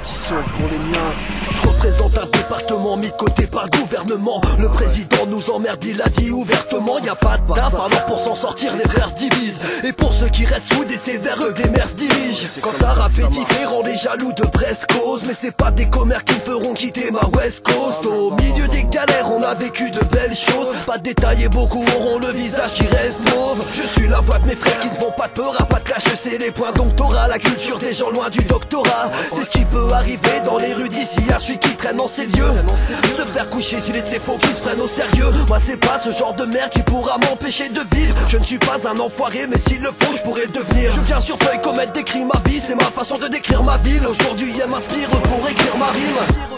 Pétition pour les miens. Je représente un département mis de côté par le gouvernement. Le président nous emmerde, il a dit ouvertement. Y'a pas de taf, alors pour s'en sortir les frères se divisent. Et pour ceux qui restent soudés, c'est vers eux que les mers se dirigent. Quand t'as rappé différent, les jaloux de Brest cause. Mais c'est pas des commères qui me feront quitter ma West Coast. Au milieu des galères, on a vécu de belles choses. Pas de détails et beaucoup auront le visage qui reste mauve. Je suis la voix de mes frères qui ne font pas de peur, à pas de clash, c'est les points doctorat. La culture des gens loin du doctorat. C'est ce qui peut arriver dans les rues d'ici à celui qui traîne en ces lieux. Se faire coucher s'il est de ses faux qui se prennent au sérieux. Moi c'est pas ce genre de merde qui pourra m'empêcher de vivre. Je ne suis pas un enfoiré, mais s'il le faut je pourrais le devenir. Je viens sur feuille commettre des crimes, ma vie c'est ma façon de décrire ma ville. Aujourd'hui elle m'inspire pour écrire ma rime.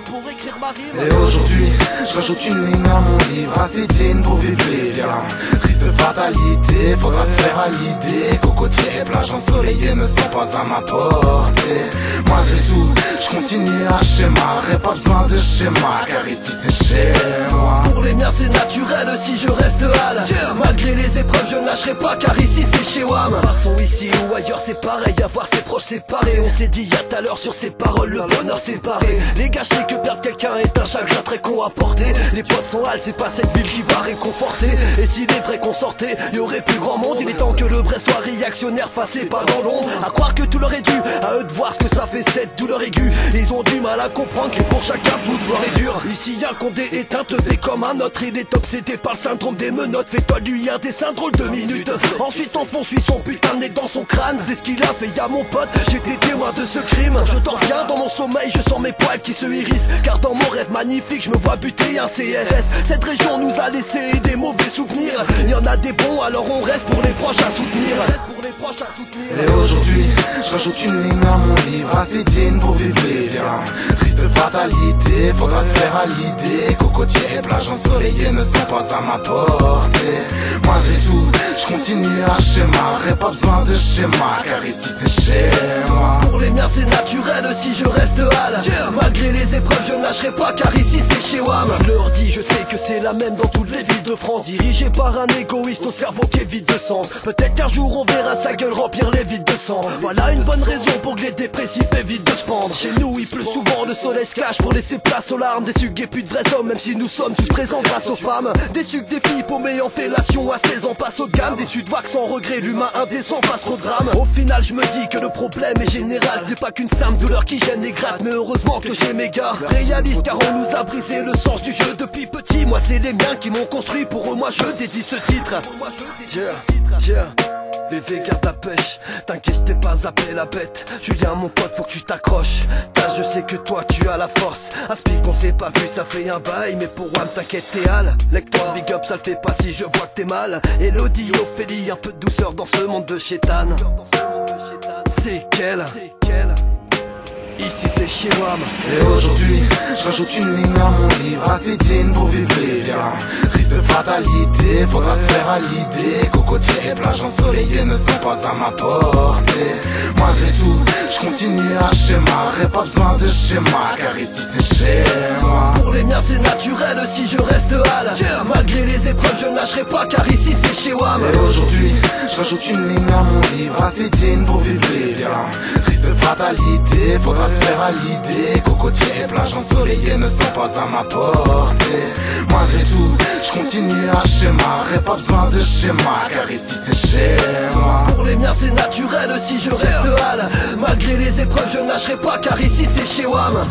Et aujourd'hui, je rajoute une ligne à mon livre, assez digne pour vivre les liens. Triste fatalité, faudra se faire à l'idée. Cocotiers et plages ensoleillées ne sont pas à ma portée. Malgré tout, je continue à schémarer, pas besoin de schéma, car ici c'est chez moi. Pour les miens c'est naturel si je reste hal. Malgré les épreuves je ne lâcherai pas, car ici c'est chez WAM. Passons ici ou ailleurs c'est pareil, avoir ses proches séparés. On s'est dit y'a tout à l'heure sur ces paroles, le bonheur séparé. Les gars je sais que perdre quelqu'un est un chagrin très con à porter. Les potes sont hal, c'est pas cette ville qui va réconforter. Et s'il est vrai qu'on sortait, y'aurait plus grand monde. Il est temps que le Brestois réactionnaire fasse ses pas dans l'ombre. À croire que tout leur est dû, à eux de voir ce que ça fait cette douleur aiguë. Ils ont du mal à comprendre que pour chacun tout doit est dur. Ici y'a un condé éteint, teubé comme un autre. Il est obsédé par le syndrome des menottes. Fais-toi lui un dessin drôle de minutes. Ensuite on suit son putain de nez dans son crâne. C'est ce qu'il a fait, y'a mon pote, j'étais témoin de ce crime. Je dors bien dans mon sommeil, je sens mes poils qui se hérissent. Car dans mon rêve magnifique, je me vois buter un CRS. Cette région nous a laissé des mauvais souvenirs. Y en a des bons, alors on reste pour les proches à soutenir. Et aujourd'hui, je rajoute une ligne à mon livre, assez digne pour vivre les liens. Triste fatalité, faudra se faire à l'idée. Cocotiers et plages ensoleillées ne sont pas à ma portée. Malgré tout, je continue à schémarer, pas besoin de schéma, car ici c'est chez moi. Pour les miens c'est naturel si je reste hal. Malgré les épreuves je ne lâcherai pas, car ici c'est chez WAM. Je leur dis, je sais que c'est la même dans toutes les villes de France. Dirigé par un égoïste au cerveau qui est vide de sens. Peut-être qu'un jour on verra sa gueule remplir les vides de sang. Voilà une bonne raison pour que les dépressifs évitent de se pendre. Chez nous il pleut souvent, le soleil se cache pour laisser place aux larmes. Des sucs et plus de vrais hommes, même si nous sommes tous présents grâce aux femmes. Des sucs, des filles paumées en fellation à 16 ans passe haut de gamme. Déçus de voir que sans regret l'humain indécent fasse trop de drame. Au final je me dis que le problème est général. C'est pas qu'une simple douleur qui gêne et gratte, mais heureusement que j'ai mes gars réalistes, car on nous a brisé le sens du jeu depuis petit. Moi c'est les miens qui m'ont construit, pour eux moi je dédie ce titre. VV garde la pêche, t'inquiète t'es pas appelé la bête. Julien mon pote faut que tu t'accroches. Tâche je sais que toi tu as la force. Aspic on s'est pas vu ça fait un bail, mais pour WAM t'inquiète t'es hal. Lecteur big up ça le fait pas si je vois que t'es mal. Elodie, Ophélie, un peu de douceur dans ce monde de chétane. C'est quel ici c'est chez WAM. Et aujourd'hui, je rajoute une ligne à mon livre, assez digne pour vivre les liens. Triste fatalité, faudra se faire à l'idée. Cocotiers et plages ensoleillées ne sont pas à ma portée. Malgré tout, je continue à schémarer, pas besoin de schéma, car ici c'est chez moi. Pour les miens c'est naturel si je reste hal. Malgré les épreuves je ne lâcherai pas, car ici c'est chez WAM. Et aujourd'hui, je rajoute une ligne à mon livre, assez digne pour vivre les liens. Triste fatalité, faudra se faire à l'idée. Cocotiers et plages ensoleillées ne sont pas à ma portée. Malgré tout, je continue à schémarer, pas besoin de schéma, car ici c'est chez moi. Pour les miens c'est naturel si je reste hal. Malgré les épreuves je ne lâcherai pas, car ici c'est chez WAM.